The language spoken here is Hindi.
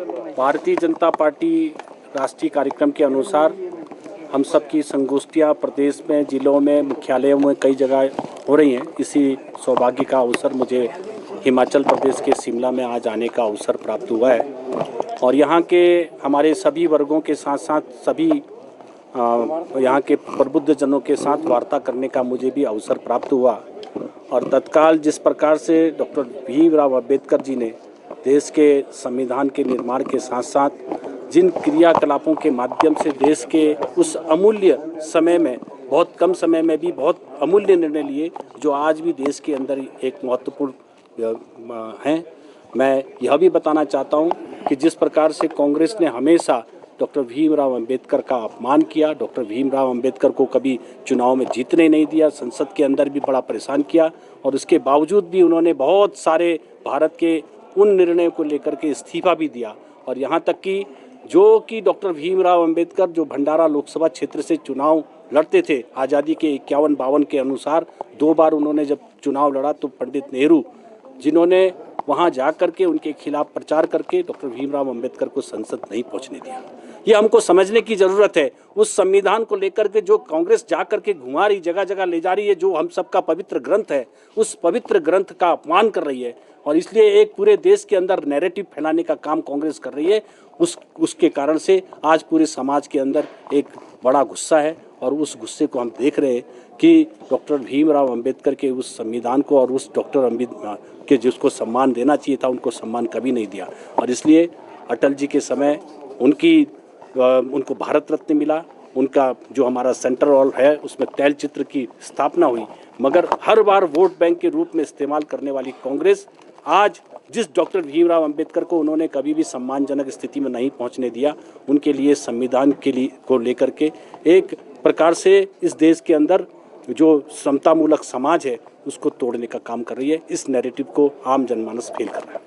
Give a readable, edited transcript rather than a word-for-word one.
भारतीय जनता पार्टी राष्ट्रीय कार्यक्रम के अनुसार हम सब की संगोष्ठियाँ प्रदेश में, जिलों में, मुख्यालयों में कई जगह हो रही हैं। इसी सौभाग्य का अवसर मुझे हिमाचल प्रदेश के शिमला में आज आने का अवसर प्राप्त हुआ है और यहाँ के हमारे सभी वर्गों के साथ साथ सभी यहाँ के प्रबुद्ध जनों के साथ वार्ता करने का मुझे भी अवसर प्राप्त हुआ और तत्काल जिस प्रकार से डॉक्टर भीमराव अंबेडकर जी ने देश के संविधान के निर्माण के साथ साथ जिन क्रियाकलापों के माध्यम से देश के उस अमूल्य समय में, बहुत कम समय में भी बहुत अमूल्य निर्णय लिए जो आज भी देश के अंदर एक महत्वपूर्ण हैं। मैं यह भी बताना चाहता हूं कि जिस प्रकार से कांग्रेस ने हमेशा डॉक्टर भीमराव अंबेडकर का अपमान किया, डॉक्टर भीमराव अंबेडकर को कभी चुनाव में जीतने नहीं दिया, संसद के अंदर भी बड़ा परेशान किया और उसके बावजूद भी उन्होंने बहुत सारे भारत के उन निर्णयों को लेकर के इस्तीफा भी दिया और यहाँ तक कि डॉक्टर भीमराव अंबेडकर जो भंडारा लोकसभा क्षेत्र से चुनाव लड़ते थे आज़ादी के 51-52 के अनुसार, 2 बार उन्होंने जब चुनाव लड़ा तो पंडित नेहरू जिन्होंने वहां जा करके उनके खिलाफ प्रचार करके डॉक्टर भीमराव अंबेडकर को संसद नहीं पहुंचने दिया। ये हमको समझने की ज़रूरत है। उस संविधान को लेकर के जो कांग्रेस जा करके घुमा रही, जगह जगह ले जा रही है, जो हम सबका पवित्र ग्रंथ है, उस पवित्र ग्रंथ का अपमान कर रही है और इसलिए एक पूरे देश के अंदर नैरेटिव फैलाने का काम कांग्रेस कर रही है। उसके कारण से आज पूरे समाज के अंदर एक बड़ा गुस्सा है और उस गुस्से को हम देख रहे हैं कि डॉक्टर भीमराव अंबेडकर के उस संविधान को और उस डॉक्टर अंबेडकर के जिसको सम्मान देना चाहिए था उनको सम्मान कभी नहीं दिया और इसलिए अटल जी के समय उनको भारत रत्न मिला। उनका जो हमारा सेंट्रल हॉल है उसमें तैल चित्र की स्थापना हुई, मगर हर बार वोट बैंक के रूप में इस्तेमाल करने वाली कांग्रेस आज जिस डॉक्टर भीमराव अंबेडकर को उन्होंने कभी भी सम्मानजनक स्थिति में नहीं पहुंचने दिया, उनके लिए संविधान के लिए को लेकर के एक प्रकार से इस देश के अंदर जो समतामूलक समाज है उसको तोड़ने का काम कर रही है। इस नैरेटिव को आम जनमानस फेल कर रहा है।